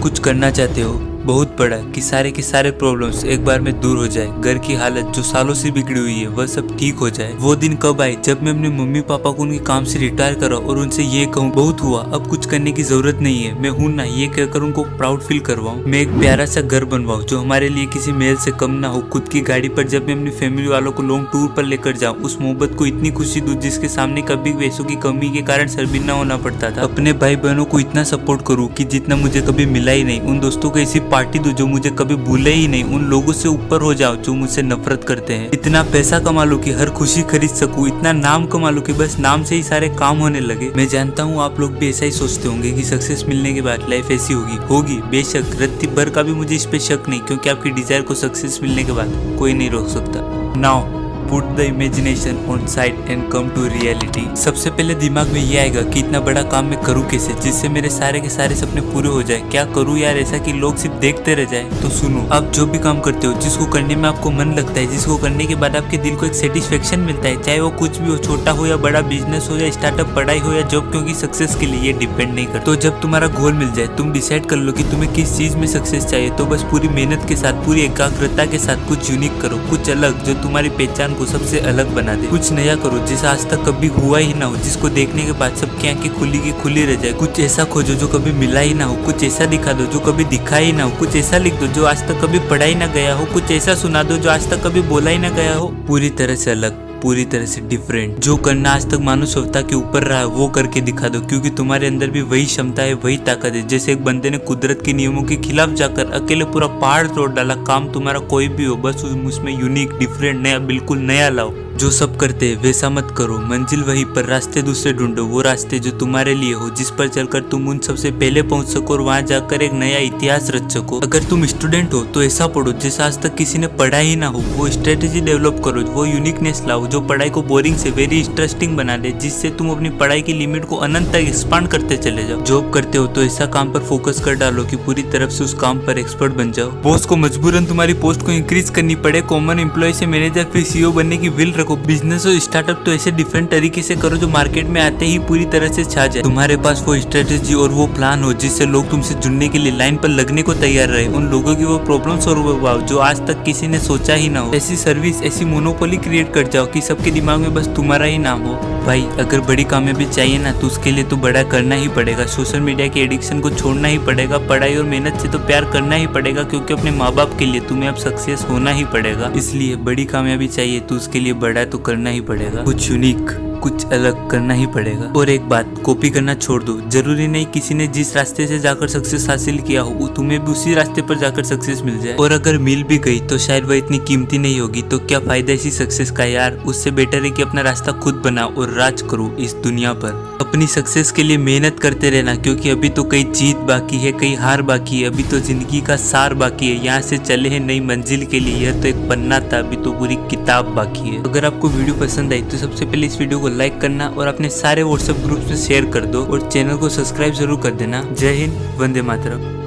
कुछ करना चाहते हो बहुत बड़ा कि सारे के सारे प्रॉब्लम्स एक बार में दूर हो जाए, घर की हालत जो सालों से बिगड़ी हुई है वह सब ठीक हो जाए। वो दिन कब आए जब मैं अपने मम्मी पापा को उनके काम से रिटायर करा और उनसे ये कहूँ बहुत हुआ, अब कुछ करने की जरूरत नहीं है, मैं हूं ना, ये कहकर उनको प्राउड फील करवाऊं। मैं एक प्यारा सा घर बनवाऊं जो हमारे लिए किसी महल से कम ना हो, खुद की गाड़ी पर जब मैं अपनी फैमिली वालों को लॉन्ग टूर पर लेकर जाऊं, उस मोहब्बत को इतनी खुशी दूं जिसके सामने कभी पैसों की कमी के कारण शर्मिंदा होना पड़ता था। अपने भाई बहनों को इतना सपोर्ट करूँ कि जितना मुझे कभी मिला ही नहीं, उन दोस्तों को ऐसी पार्टी दूं जो मुझे कभी भूले ही नहीं, उन लोगों से ऊपर हो जाओ जो मुझसे नफरत करते हैं। इतना पैसा कमा लो कि हर खुशी खरीद सकूं, इतना नाम कमा लो कि बस नाम से ही सारे काम होने लगे। मैं जानता हूँ आप लोग भी ऐसा ही सोचते होंगे कि सक्सेस मिलने के बाद लाइफ ऐसी होगी बेशक, रत्ती भर का भी मुझे इस पे शक नहीं, क्योंकि आपकी डिजायर को सक्सेस मिलने के बाद कोई नहीं रोक सकता। Now put the imagination on side and come to reality. सबसे पहले दिमाग में ये आएगा कि इतना बड़ा काम मैं करूँ कैसे जिससे मेरे सारे के सारे सपने पूरे हो जाए। क्या करूँ यार ऐसा कि लोग सिर्फ देखते रह जाए। तो सुनो, आप जो भी काम करते हो, जिसको करने में आपको मन लगता है, जिसको करने के बाद आपके दिल को एक सेटिस्फेक्शन मिलता है, चाहे वो कुछ भी हो, छोटा हो या बड़ा, बिजनेस हो या स्टार्टअप, पढ़ाई हो या जॉब, क्योंकि सक्सेस के लिए ये डिपेंड नहीं करता। तो जब तुम्हारा गोल मिल जाए, तुम डिसाइड कर लो कि तुम्हें किस चीज में सक्सेस चाहिए, तो बस पूरी मेहनत के साथ, पूरी एकाग्रता के साथ कुछ यूनिक करो, कुछ अलग जो तुम्हारी पहचान को सबसे अलग बना दे। कुछ नया करो जैसा आज तक कभी हुआ ही ना हो, जिसको देखने के बाद सबकी आंखें खुली की खुली रह जाए। कुछ ऐसा खोजो जो कभी मिला ही ना हो, कुछ ऐसा दिखा दो जो कभी दिखा ही ना हो, कुछ ऐसा लिख दो जो आज तक कभी पढ़ा ही ना गया हो, कुछ ऐसा सुना दो जो आज तक कभी बोला ही ना गया हो। पूरी तरह से अलग, पूरी तरह से डिफरेंट। जो करना आज तक मानव सभ्यता के ऊपर रहा है वो करके दिखा दो, क्योंकि तुम्हारे अंदर भी वही क्षमता है, वही ताकत है। जैसे एक बंदे ने कुदरत के नियमों के खिलाफ जाकर अकेले पूरा पहाड़ तोड़ डाला, काम तुम्हारा कोई भी हो, बस उसमें यूनिक, डिफरेंट, नया, बिल्कुल नया लाओ। जो सब करते हैं वैसा मत करो, मंजिल वही पर रास्ते दूसरे ढूंढो, वो रास्ते जो तुम्हारे लिए हो, जिस पर चलकर तुम उन सबसे पहले पहुंच सको और वहां जाकर एक नया इतिहास रच सको। अगर तुम स्टूडेंट हो तो ऐसा पढ़ो जैसा आज तक किसी ने पढ़ा ही ना हो, वो स्ट्रेटेजी डेवलप करो, वो यूनिकनेस लाओ जो पढ़ाई को बोरिंग से वेरी इंटरेस्टिंग बना दे, जिससे तुम अपनी पढ़ाई की लिमिट को अनंत तक एक्सपांड करते चले जाओ। जॉब करते हो तो ऐसा काम पर फोकस कर डालो कि पूरी तरफ से उस काम पर एक्सपर्ट बन जाओ। बॉस को मजबूरन तुम्हारी पोस्ट को इंक्रीज करनी पड़े, कॉमन एम्प्लॉय से मैनेजर फिर सीईओ बनने की विल रखो। बिजनेस और स्टार्टअप तो ऐसे डिफरेंट तरीके से करो जो मार्केट में आते ही पूरी तरह से छा जाए। तुम्हारे पास वो स्ट्रेटेजी और वो प्लान हो जिससे लोग तुमसे जुड़ने के लिए लाइन पर लगने को तैयार रहे, उन लोगों की वो प्रॉब्लम सॉल्व करवाओ जो आज तक किसी ने सोचा ही ना हो। ऐसी सर्विस, ऐसी मोनोपोली क्रिएट कर जाओ कि सबके दिमाग में बस तुम्हारा ही नाम हो। भाई अगर बड़ी कामयाबी चाहिए ना तो उसके लिए तो बड़ा करना ही पड़ेगा, सोशल मीडिया के एडिक्शन को छोड़ना ही पड़ेगा, पढ़ाई और मेहनत से तो प्यार करना ही पड़ेगा, क्योंकि अपने माँ बाप के लिए तुम्हें अब सक्सेस होना ही पड़ेगा। इसलिए बड़ी कामयाबी चाहिए तो उसके लिए बड़ा तो करना ही पड़ेगा, कुछ यूनिक, कुछ अलग करना ही पड़ेगा। और एक बात, कॉपी करना छोड़ दो। जरूरी नहीं किसी ने जिस रास्ते से जाकर सक्सेस हासिल किया हो तुम्हें भी उसी रास्ते पर जाकर सक्सेस मिल जाए, और अगर मिल भी गई तो शायद वह इतनी कीमती नहीं होगी। तो क्या फायदा इसी सक्सेस का यार, उससे बेटर है कि अपना रास्ता खुद बनाओ और राज करो इस दुनिया पर। अपनी सक्सेस के लिए मेहनत करते रहना, क्योंकि अभी तो कई जीत बाकी है, कई हार बाकी है, अभी तो जिंदगी का सार बाकी है। यहाँ से चले हैं नई मंजिल के लिए, यह तो एक पन्ना था, अभी तो पूरी किताब बाकी है। अगर आपको वीडियो पसंद आई तो सबसे पहले इस वीडियो को लाइक करना और अपने सारे व्हाट्सएप ग्रुप्स में शेयर कर दो, और चैनल को सब्सक्राइब जरूर कर देना। जय हिंद, वंदे मातरम।